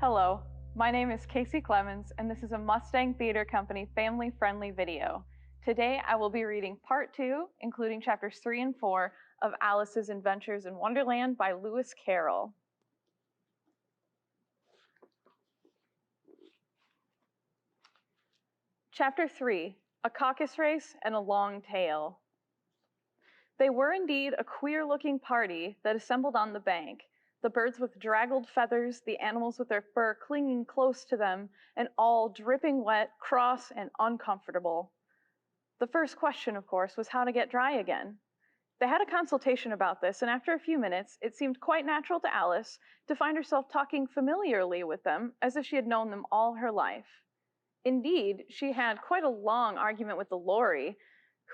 Hello, my name is Mae Clemens, and this is a Mustang Theatre Company family-friendly video. Today I will be reading Part 2, including Chapters 3 and 4 of Alice's Adventures in Wonderland by Lewis Carroll. Chapter 3, A Caucus Race and a Long Tail. They were indeed a queer-looking party that assembled on the bank, the birds with draggled feathers, the animals with their fur clinging close to them, and all dripping wet, cross, and uncomfortable. The first question, of course, was how to get dry again. They had a consultation about this, and after a few minutes, it seemed quite natural to Alice to find herself talking familiarly with them, as if she had known them all her life. Indeed, she had quite a long argument with the Lorry,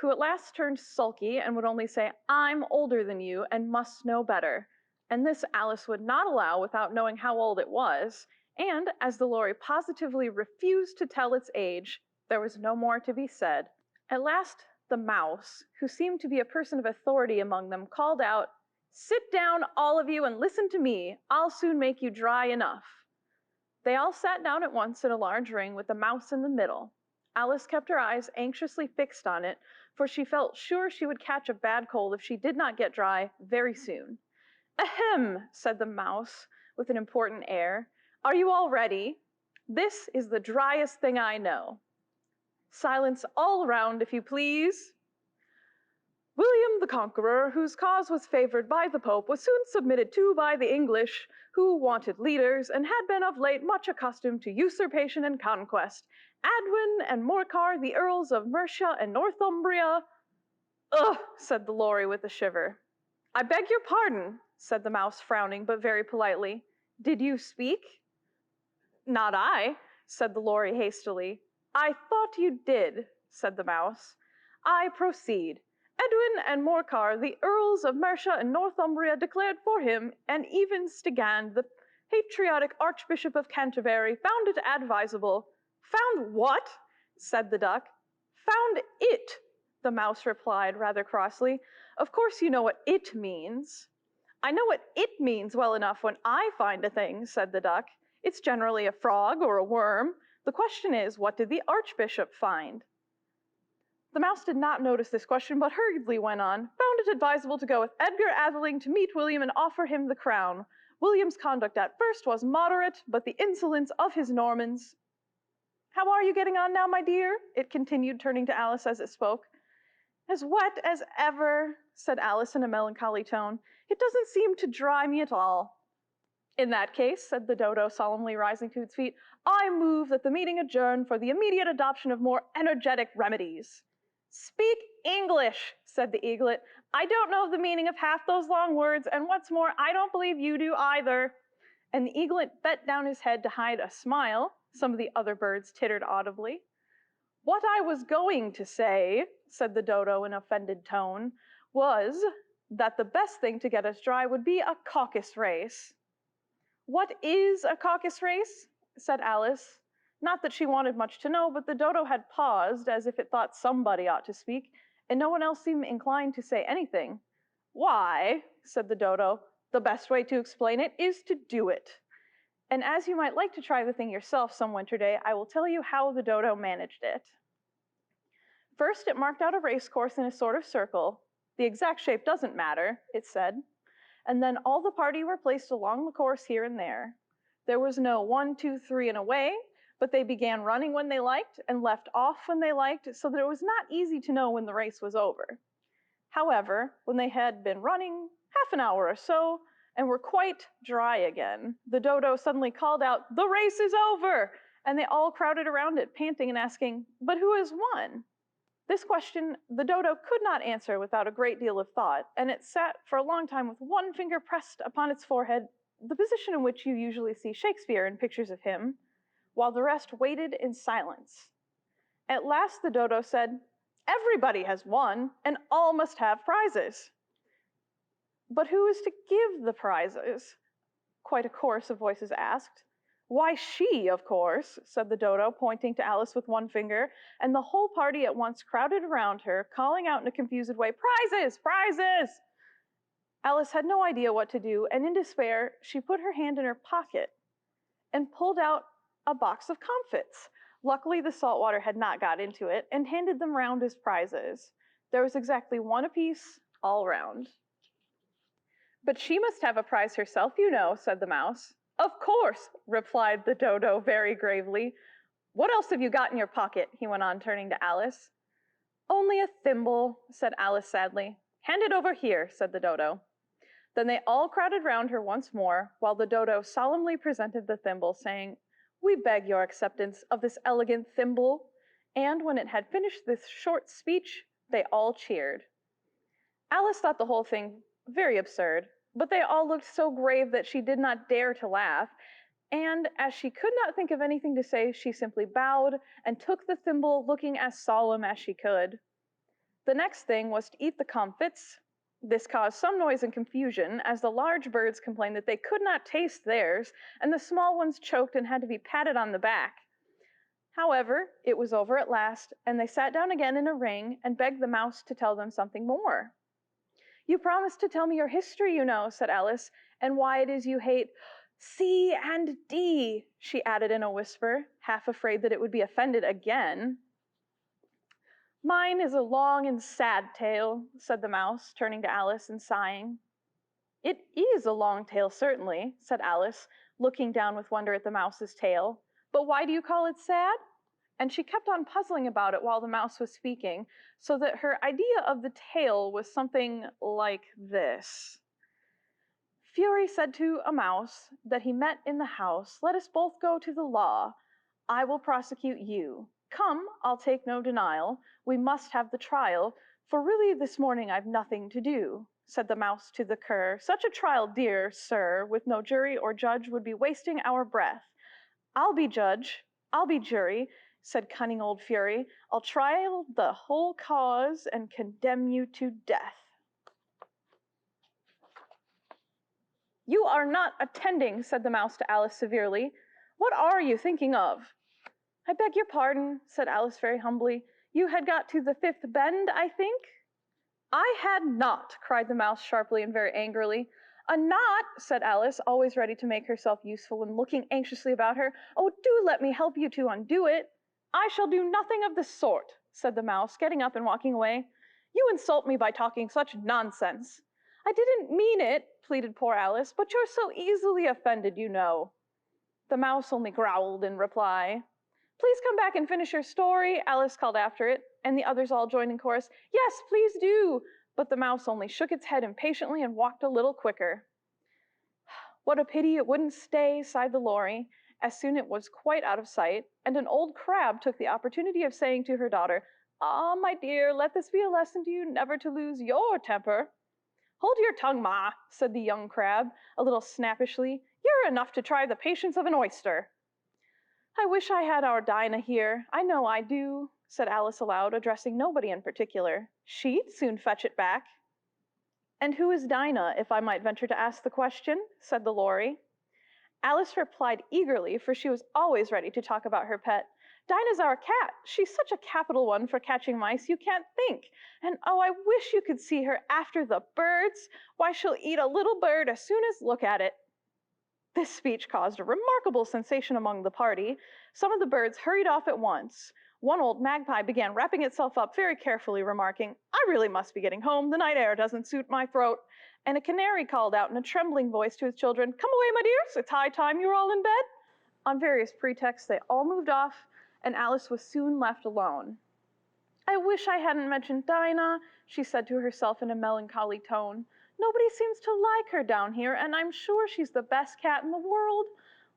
who at last turned sulky and would only say, "I'm older than you and must know better." And this Alice would not allow without knowing how old it was, and as the Lorry positively refused to tell its age, there was no more to be said. At last, the Mouse, who seemed to be a person of authority among them, called out, "Sit down, all of you, and listen to me. I'll soon make you dry enough." They all sat down at once in a large ring with the Mouse in the middle. Alice kept her eyes anxiously fixed on it, for she felt sure she would catch a bad cold if she did not get dry very soon. "Ahem," said the Mouse with an important air. "Are you all ready? This is the driest thing I know. Silence all around, if you please." "William the Conqueror, whose cause was favored by the Pope, was soon submitted to by the English, who wanted leaders, and had been of late much accustomed to usurpation and conquest. Edwin and Morcar, the Earls of Mercia and Northumbria—" "Ugh," said the Lorry with a shiver. "I beg your pardon," said the Mouse, frowning, but very politely. "Did you speak?" "Not I," said the Lorry hastily. "I thought you did," said the Mouse. "I proceed. Edwin and Morcar, the Earls of Mercia and Northumbria, declared for him, and even Stigand, the patriotic Archbishop of Canterbury, found it advisable—" "Found what?" said the Duck. "Found it," the Mouse replied rather crossly. "Of course you know what it means." "I know what it means well enough when I find a thing," said the Duck. "It's generally a frog or a worm. The question is, what did the Archbishop find?" The Mouse did not notice this question, but hurriedly went on. "Found it advisable to go with Edgar Atheling to meet William and offer him the crown. William's conduct at first was moderate, but the insolence of his Normans—" "How are you getting on now, my dear?" it continued, turning to Alice as it spoke. "As wet as ever," said Alice in a melancholy tone. "It doesn't seem to dry me at all." "In that case," said the Dodo, solemnly rising to its feet, "I move that the meeting adjourn for the immediate adoption of more energetic remedies." "Speak English," said the Eaglet. "I don't know the meaning of half those long words, and what's more, I don't believe you do either." And the Eaglet bent down his head to hide a smile. Some of the other birds tittered audibly. "What I was going to say," said the Dodo in an offended tone, "was that the best thing to get us dry would be a caucus race." "What is a caucus race?" said Alice. Not that she wanted much to know, but the Dodo had paused, as if it thought somebody ought to speak, and no one else seemed inclined to say anything. "Why," said the Dodo, "the best way to explain it is to do it. And as you might like to try the thing yourself some winter day, I will tell you how the Dodo managed it." First, it marked out a race course in a sort of circle. "The exact shape doesn't matter," it said. And then all the party were placed along the course here and there. There was no 1, 2, 3 and away, but they began running when they liked and left off when they liked, so that it was not easy to know when the race was over. However, when they had been running half an hour or so, and were quite dry again, the Dodo suddenly called out, "The race is over!" And they all crowded around it, panting and asking, "But who has won?" This question the Dodo could not answer without a great deal of thought, and it sat for a long time with one finger pressed upon its forehead, the position in which you usually see Shakespeare in pictures of him, while the rest waited in silence. At last the Dodo said, "Everybody has won, and all must have prizes." "But who is to give the prizes?" quite a chorus of voices asked. "Why, she, of course," said the Dodo, pointing to Alice with one finger, and the whole party at once crowded around her, calling out in a confused way, "Prizes! Prizes!" Alice had no idea what to do, and in despair, she put her hand in her pocket. and pulled out a box of comfits. Luckily, the salt water had not got into it, and handed them round as prizes. There was exactly one apiece, all round. "But she must have a prize herself, you know," said the mouse. "Of course," replied the dodo very gravely. "What else have you got in your pocket?" he went on, turning to Alice. "Only a thimble," said Alice sadly. "Hand it over here," said the dodo. Then they all crowded round her once more, while the dodo solemnly presented the thimble, saying, "We beg your acceptance of this elegant thimble." And when it had finished this short speech, they all cheered. Alice thought the whole thing very absurd, but they all looked so grave that she did not dare to laugh, and as she could not think of anything to say, she simply bowed and took the thimble, looking as solemn as she could. The next thing was to eat the comfits. This caused some noise and confusion, as the large birds complained that they could not taste theirs, and the small ones choked and had to be patted on the back. However, it was over at last, and they sat down again in a ring and begged the mouse to tell them something more. "You promised to tell me your history, you know," said Alice, "and why it is you hate C and D," she added in a whisper, half afraid that it would be offended again. "Mine is a long and sad tale," said the mouse, turning to Alice and sighing. "It is a long tale, certainly," said Alice, looking down with wonder at the mouse's tail. "But why do you call it sad?" And she kept on puzzling about it while the mouse was speaking, so that her idea of the tale was something like this. "Fury said to a mouse that he met in the house, 'Let us both go to the law. I will prosecute you. Come, I'll take no denial. We must have the trial, for really this morning I've nothing to do.' Said the mouse to the cur, 'Such a trial, dear sir, with no jury or judge would be wasting our breath.' 'I'll be judge, I'll be jury,' said cunning old Fury. 'I'll trial the whole cause and condemn you to death.'" "You are not attending," said the mouse to Alice severely. "What are you thinking of?" "I beg your pardon," said Alice very humbly. "You had got to the fifth bend, I think?" "I had not," cried the mouse sharply and very angrily. "A knot," said Alice, always ready to make herself useful and looking anxiously about her. "Oh, do let me help you to undo it." "I shall do nothing of the sort," said the mouse, getting up and walking away. "You insult me by talking such nonsense." "I didn't mean it," pleaded poor Alice, "but you're so easily offended, you know." The mouse only growled in reply. "Please come back and finish your story," Alice called after it, and the others all joined in chorus, "Yes, please do." But the mouse only shook its head impatiently and walked a little quicker. "What a pity it wouldn't stay," sighed the Lory, as soon it was quite out of sight, and an old crab took the opportunity of saying to her daughter, "Ah, my dear, let this be a lesson to you never to lose your temper." "Hold your tongue, Ma," said the young crab, a little snappishly. "You're enough to try the patience of an oyster." "I wish I had our Dinah here. I know I do," said Alice aloud, addressing nobody in particular. "She'd soon fetch it back." "And who is Dinah, if I might venture to ask the question?" said the Lory. Alice replied eagerly, for she was always ready to talk about her pet. "Dinah's our cat. She's such a capital one for catching mice, you can't think. And oh, I wish you could see her after the birds. Why, she'll eat a little bird as soon as look at it." This speech caused a remarkable sensation among the party. Some of the birds hurried off at once. One old magpie began wrapping itself up very carefully, remarking, "I really must be getting home. The night air doesn't suit my throat." And a canary called out in a trembling voice to his children, "Come away, my dears. It's high time you were all in bed." On various pretexts, they all moved off, and Alice was soon left alone. "I wish I hadn't mentioned Dinah," she said to herself in a melancholy tone. "Nobody seems to like her down here, and I'm sure she's the best cat in the world.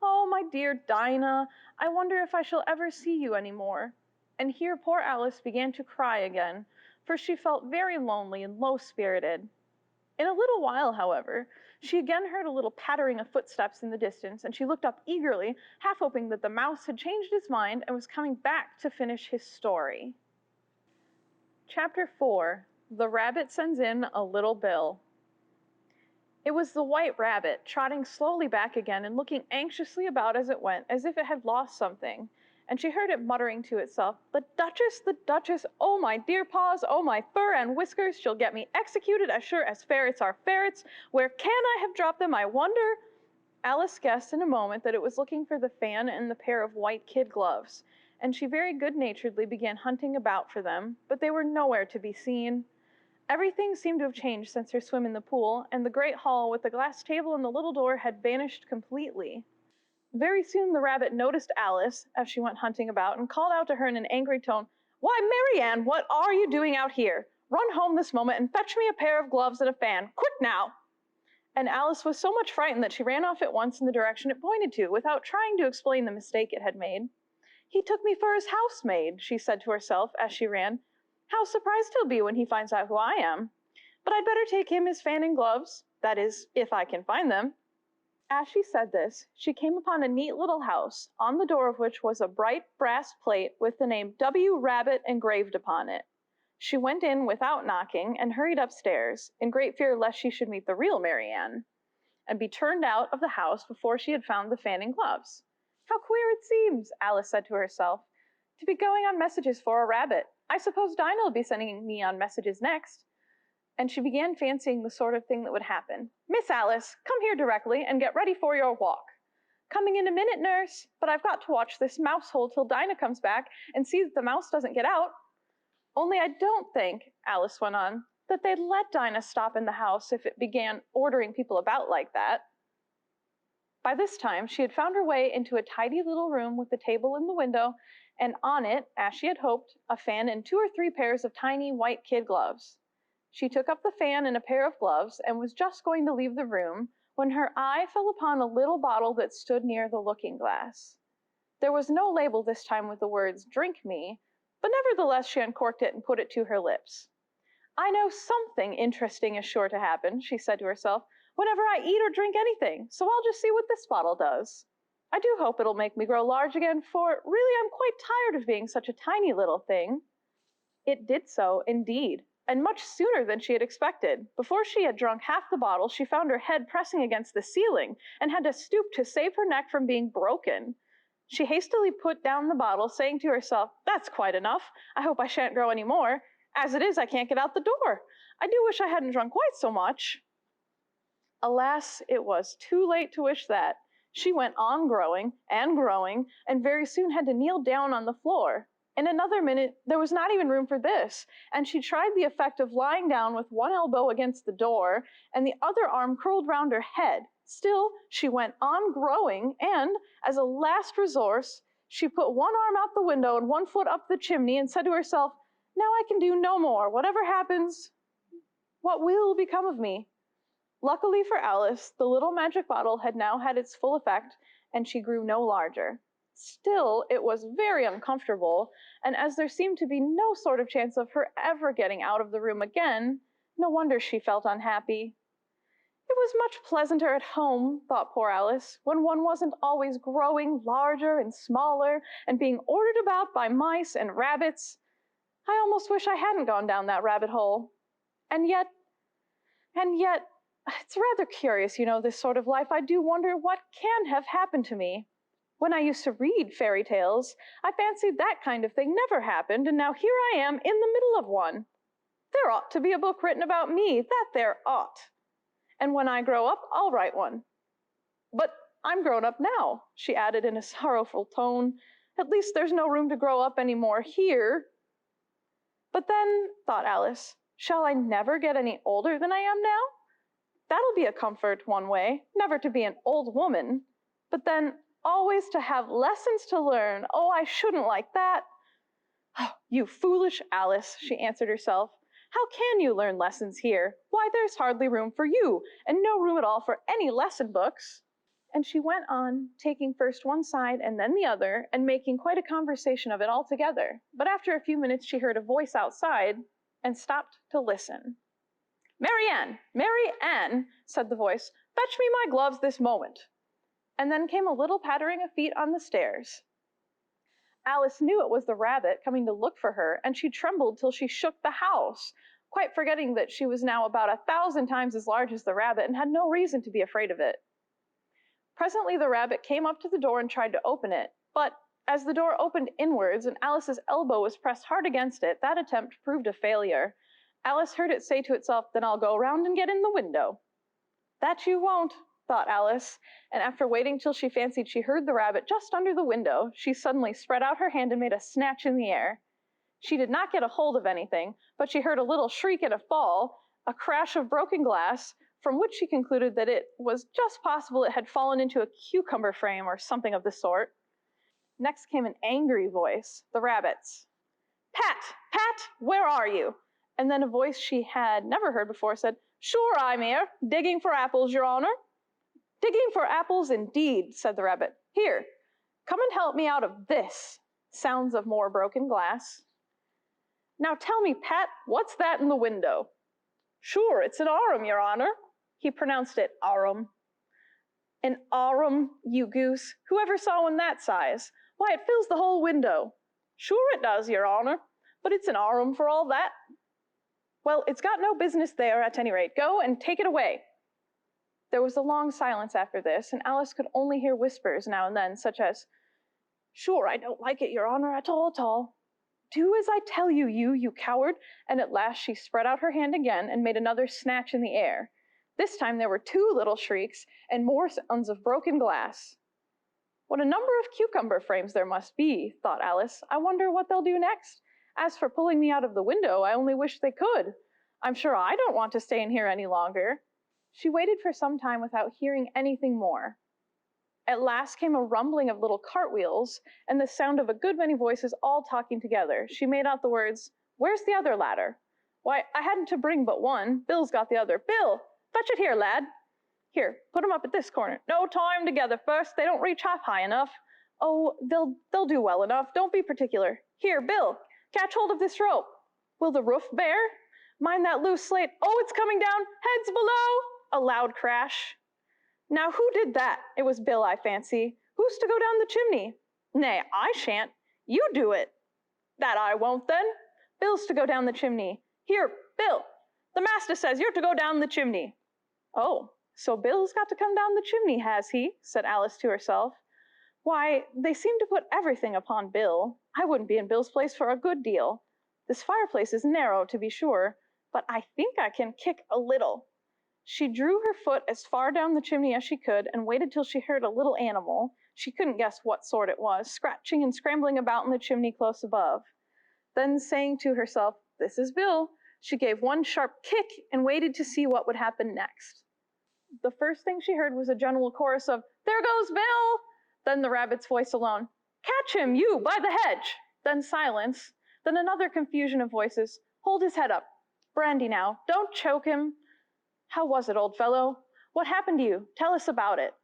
Oh, my dear Dinah, I wonder if I shall ever see you any more." And here poor Alice began to cry again, for she felt very lonely and low-spirited. In a little while, however, she again heard a little pattering of footsteps in the distance, and she looked up eagerly, half hoping that the mouse had changed his mind and was coming back to finish his story. Chapter 4. The Rabbit Sends in a Little Bill. It was the White Rabbit, trotting slowly back again and looking anxiously about as it went, as if it had lost something. And she heard it muttering to itself, the Duchess, oh my dear paws, oh my fur and whiskers, she'll get me executed as sure as ferrets are ferrets. Where can I have dropped them, I wonder?" Alice guessed in a moment that it was looking for the fan and the pair of white kid gloves, and she very good-naturedly began hunting about for them, but they were nowhere to be seen. Everything seemed to have changed since her swim in the pool, and the great hall with the glass table and the little door had vanished completely. Very soon the rabbit noticed Alice as she went hunting about and called out to her in an angry tone, "Why, Mary Ann, what are you doing out here? Run home this moment and fetch me a pair of gloves and a fan. Quick now!" And Alice was so much frightened that she ran off at once in the direction it pointed to, without trying to explain the mistake it had made. "He took me for his housemaid," she said to herself as she ran. "How surprised he'll be when he finds out who I am. But I'd better take him his fan and gloves, that is, if I can find them." As she said this, she came upon a neat little house, on the door of which was a bright brass plate with the name W. Rabbit engraved upon it. She went in without knocking and hurried upstairs, in great fear lest she should meet the real Mary Ann, and be turned out of the house before she had found the fan and gloves. "How queer it seems," Alice said to herself, "to be going on messages for a rabbit. I suppose Dinah will be sending me on messages next." And she began fancying the sort of thing that would happen. "Miss Alice, come here directly and get ready for your walk." "Coming in a minute, nurse, but I've got to watch this mouse hole till Dinah comes back and see that the mouse doesn't get out." "Only I don't think," Alice went on, "that they'd let Dinah stop in the house if it began ordering people about like that." By this time, she had found her way into a tidy little room with a table in the window, and on it, as she had hoped, a fan and 2 or 3 pairs of tiny white kid gloves. She took up the fan and a pair of gloves and was just going to leave the room when her eye fell upon a little bottle that stood near the looking-glass. There was no label this time with the words, "Drink me," but nevertheless she uncorked it and put it to her lips. "I know something interesting is sure to happen," she said to herself, "whenever I eat or drink anything, so I'll just see what this bottle does. I do hope it'll make me grow large again, for really I'm quite tired of being such a tiny little thing." It did so, indeed, and much sooner than she had expected. Before she had drunk half the bottle, she found her head pressing against the ceiling and had to stoop to save her neck from being broken. She hastily put down the bottle, saying to herself, "That's quite enough. I hope I shan't grow any more. As it is, I can't get out the door. I do wish I hadn't drunk quite so much." Alas, it was too late to wish that. She went on growing, and very soon had to kneel down on the floor. In another minute, there was not even room for this, and she tried the effect of lying down with one elbow against the door and the other arm curled round her head. Still, she went on growing, and, as a last resource, she put one arm out the window and one foot up the chimney and said to herself, "Now I can do no more. Whatever happens, what will become of me?" Luckily for Alice, the little magic bottle had now had its full effect, and she grew no larger. Still, it was very uncomfortable, and as there seemed to be no sort of chance of her ever getting out of the room again, no wonder she felt unhappy. It was much pleasanter at home, thought poor Alice, when one wasn't always growing larger and smaller and being ordered about by mice and rabbits. I almost wish I hadn't gone down that rabbit hole. And yet, it's rather curious, this sort of life. I do wonder what can have happened to me. When I used to read fairy tales, I fancied that kind of thing never happened, and now here I am in the middle of one. There ought to be a book written about me, that there ought. And when I grow up, I'll write one. But I'm grown up now, she added in a sorrowful tone. At least there's no room to grow up any more here. But then, thought Alice, shall I never get any older than I am now? That'll be a comfort one way, never to be an old woman. But then, always to have lessons to learn. Oh, I shouldn't like that. "Oh, you foolish Alice," she answered herself. "How can you learn lessons here? Why, there's hardly room for you, and no room at all for any lesson books." And she went on, taking first one side and then the other, and making quite a conversation of it altogether. But after a few minutes she heard a voice outside, and stopped to listen. Mary Ann," said the voice, "fetch me my gloves this moment." And then came a little pattering of feet on the stairs. Alice knew it was the rabbit coming to look for her, and she trembled till she shook the house, quite forgetting that she was now about 1,000 times as large as the rabbit and had no reason to be afraid of it. Presently the rabbit came up to the door and tried to open it, but as the door opened inwards and Alice's elbow was pressed hard against it, that attempt proved a failure. Alice heard it say to itself, "Then I'll go round and get in the window." "That you won't," thought Alice, and after waiting till she fancied she heard the rabbit just under the window, she suddenly spread out her hand and made a snatch in the air. She did not get a hold of anything, but she heard a little shriek and a fall, a crash of broken glass, from which she concluded that it was just possible it had fallen into a cucumber frame or something of the sort. Next came an angry voice, the rabbit's. "Pat, Pat, where are you?" And then a voice she had never heard before said, "Sure, I'm here, digging for apples, Your Honor." "Digging for apples indeed," said the rabbit. "Here, come and help me out of this." Sounds of more broken glass. "Now tell me, Pat, what's that in the window?" "Sure, it's an arum, Your Honor." He pronounced it arum. "An arum, you goose. Whoever saw one that size? Why, it fills the whole window." "Sure it does, Your Honor, but it's an arum for all that." "Well, it's got no business there, at any rate. Go and take it away." There was a long silence after this, and Alice could only hear whispers now and then, such as, "Sure, I don't like it, Your Honor, at all. Do as I tell you, you coward." And at last she spread out her hand again and made another snatch in the air. This time there were 2 little shrieks and more sounds of broken glass. "What a number of cucumber frames there must be," thought Alice. "I wonder what they'll do next. As for pulling me out of the window, I only wish they could. I'm sure I don't want to stay in here any longer." She waited for some time without hearing anything more. At last came a rumbling of little cartwheels and the sound of a good many voices all talking together. She made out the words, "Where's the other ladder?" "Why, I hadn't to bring but one. Bill's got the other. Bill, fetch it here, lad. Here, put 'em up at this corner. No, tie 'em together first. They don't reach half high enough." "Oh, they'll do well enough. Don't be particular. Here, Bill, catch hold of this rope. Will the roof bear? Mind that loose slate. Oh, it's coming down. Heads below." A loud crash. "Now who did that?" "It was Bill, I fancy." "Who's to go down the chimney?" "Nay, I shan't. You do it." "That I won't, then." "Bill's to go down the chimney." "Here, Bill, the master says you're to go down the chimney." "Oh, so Bill's got to come down the chimney, has he?" said Alice to herself. "Why, they seem to put everything upon Bill. I wouldn't be in Bill's place for a good deal. This fireplace is narrow, to be sure, but I think I can kick a little." She drew her foot as far down the chimney as she could and waited till she heard a little animal, she couldn't guess what sort it was, scratching and scrambling about in the chimney close above. Then, saying to herself, "This is Bill," she gave one sharp kick and waited to see what would happen next. The first thing she heard was a general chorus of, "There goes Bill!" Then the rabbit's voice alone, "Catch him, you, by the hedge!" Then silence. Then another confusion of voices, "Hold his head up. Brandy now. Don't choke him. How was it, old fellow? What happened to you? Tell us about it."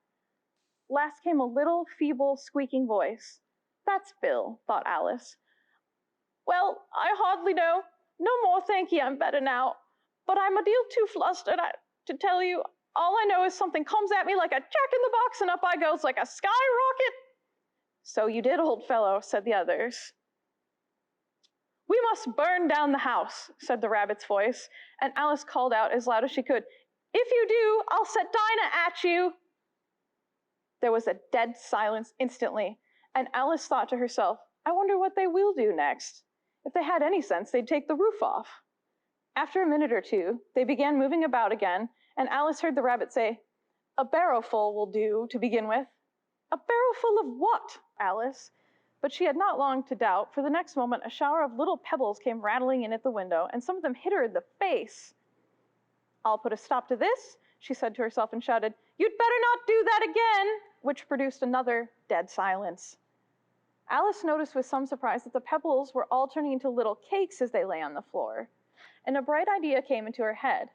Last came a little, feeble, squeaking voice. "That's Bill," thought Alice. "Well, I hardly know. No more, thank ye, I'm better now. But I'm a deal too flustered to tell you. All I know is something comes at me like a jack-in-the-box, and up I goes like a skyrocket." "So you did, old fellow," said the others. "We must burn down the house," said the rabbit's voice, and Alice called out as loud as she could, "If you do, I'll set Dinah at you." There was a dead silence instantly, and Alice thought to herself, "I wonder what they will do next. If they had any sense, they'd take the roof off." After a minute or two, they began moving about again, and Alice heard the rabbit say, "A barrowful will do to begin with." "A barrowful of what, Alice?" But she had not long to doubt, for the next moment a shower of little pebbles came rattling in at the window, and some of them hit her in the face. "I'll put a stop to this," she said to herself, and shouted, "You'd better not do that again," which produced another dead silence. Alice noticed with some surprise that the pebbles were all turning into little cakes as they lay on the floor, and a bright idea came into her head.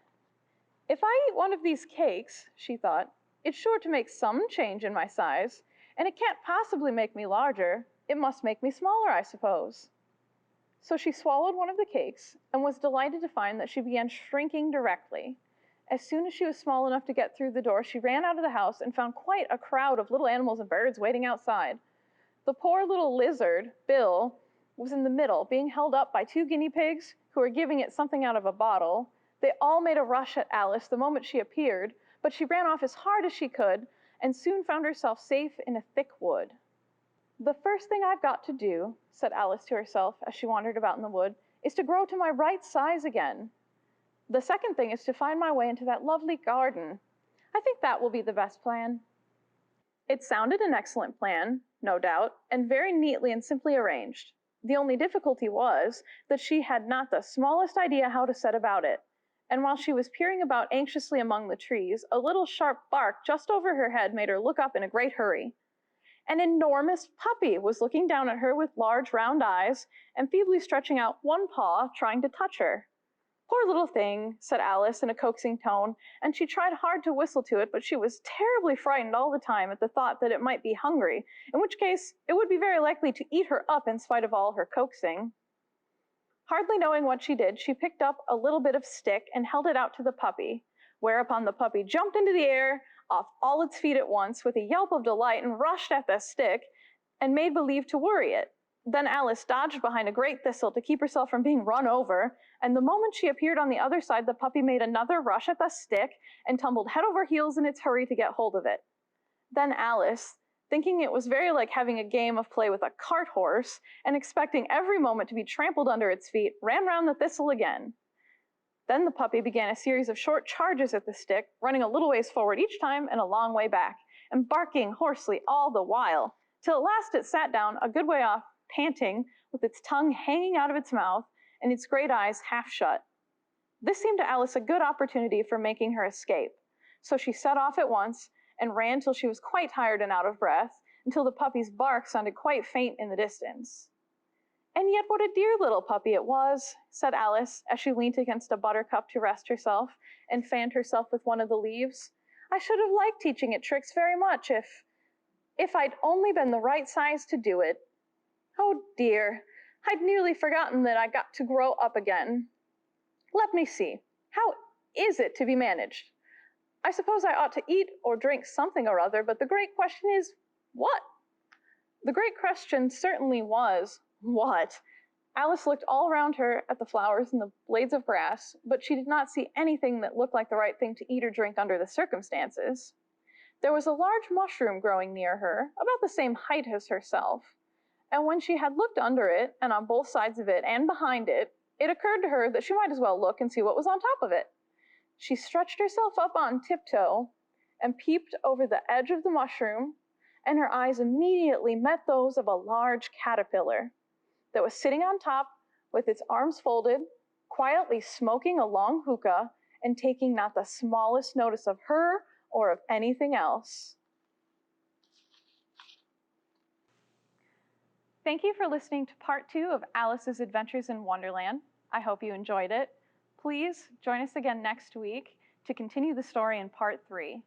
"If I eat one of these cakes," she thought, "it's sure to make some change in my size, and it can't possibly make me larger. It must make me smaller, I suppose." So she swallowed one of the cakes, and was delighted to find that she began shrinking directly. As soon as she was small enough to get through the door, she ran out of the house and found quite a crowd of little animals and birds waiting outside. The poor little lizard, Bill, was in the middle, being held up by 2 guinea pigs who were giving it something out of a bottle. They all made a rush at Alice the moment she appeared, but she ran off as hard as she could and soon found herself safe in a thick wood. "The first thing I've got to do," said Alice to herself as she wandered about in the wood, "is to grow to my right size again. The second thing is to find my way into that lovely garden. I think that will be the best plan." It sounded an excellent plan, no doubt, and very neatly and simply arranged. The only difficulty was that she had not the smallest idea how to set about it, and while she was peering about anxiously among the trees, a little sharp bark just over her head made her look up in a great hurry. An enormous puppy was looking down at her with large round eyes and feebly stretching out one paw, trying to touch her. "Poor little thing," said Alice in a coaxing tone, and she tried hard to whistle to it, but she was terribly frightened all the time at the thought that it might be hungry, in which case it would be very likely to eat her up in spite of all her coaxing. Hardly knowing what she did, she picked up a little bit of stick and held it out to the puppy, whereupon the puppy jumped into the air off all its feet at once with a yelp of delight and rushed at the stick and made believe to worry it. Then Alice dodged behind a great thistle to keep herself from being run over, and the moment she appeared on the other side, the puppy made another rush at the stick and tumbled head over heels in its hurry to get hold of it. Then Alice, thinking it was very like having a game of play with a cart horse, and expecting every moment to be trampled under its feet, ran round the thistle again. Then the puppy began a series of short charges at the stick, running a little ways forward each time and a long way back, and barking hoarsely all the while, till at last it sat down a good way off, panting, with its tongue hanging out of its mouth and its great eyes half shut. This seemed to Alice a good opportunity for making her escape, so she set off at once and ran till she was quite tired and out of breath, until the puppy's bark sounded quite faint in the distance. "And yet what a dear little puppy it was," said Alice, as she leant against a buttercup to rest herself and fanned herself with one of the leaves. "I should have liked teaching it tricks very much if I'd only been the right size to do it. Oh dear, I'd nearly forgotten that I got to grow up again. Let me see, how is it to be managed? I suppose I ought to eat or drink something or other, but the great question is, what?" The great question certainly was, what? Alice looked all around her at the flowers and the blades of grass, but she did not see anything that looked like the right thing to eat or drink under the circumstances. There was a large mushroom growing near her, about the same height as herself, and when she had looked under it, and on both sides of it, and behind it, it occurred to her that she might as well look and see what was on top of it. She stretched herself up on tiptoe and peeped over the edge of the mushroom, and her eyes immediately met those of a large caterpillar that was sitting on top with its arms folded, quietly smoking a long hookah and taking not the smallest notice of her or of anything else. Thank you for listening to part 2 of Alice's Adventures in Wonderland. I hope you enjoyed it. Please join us again next week to continue the story in part 3.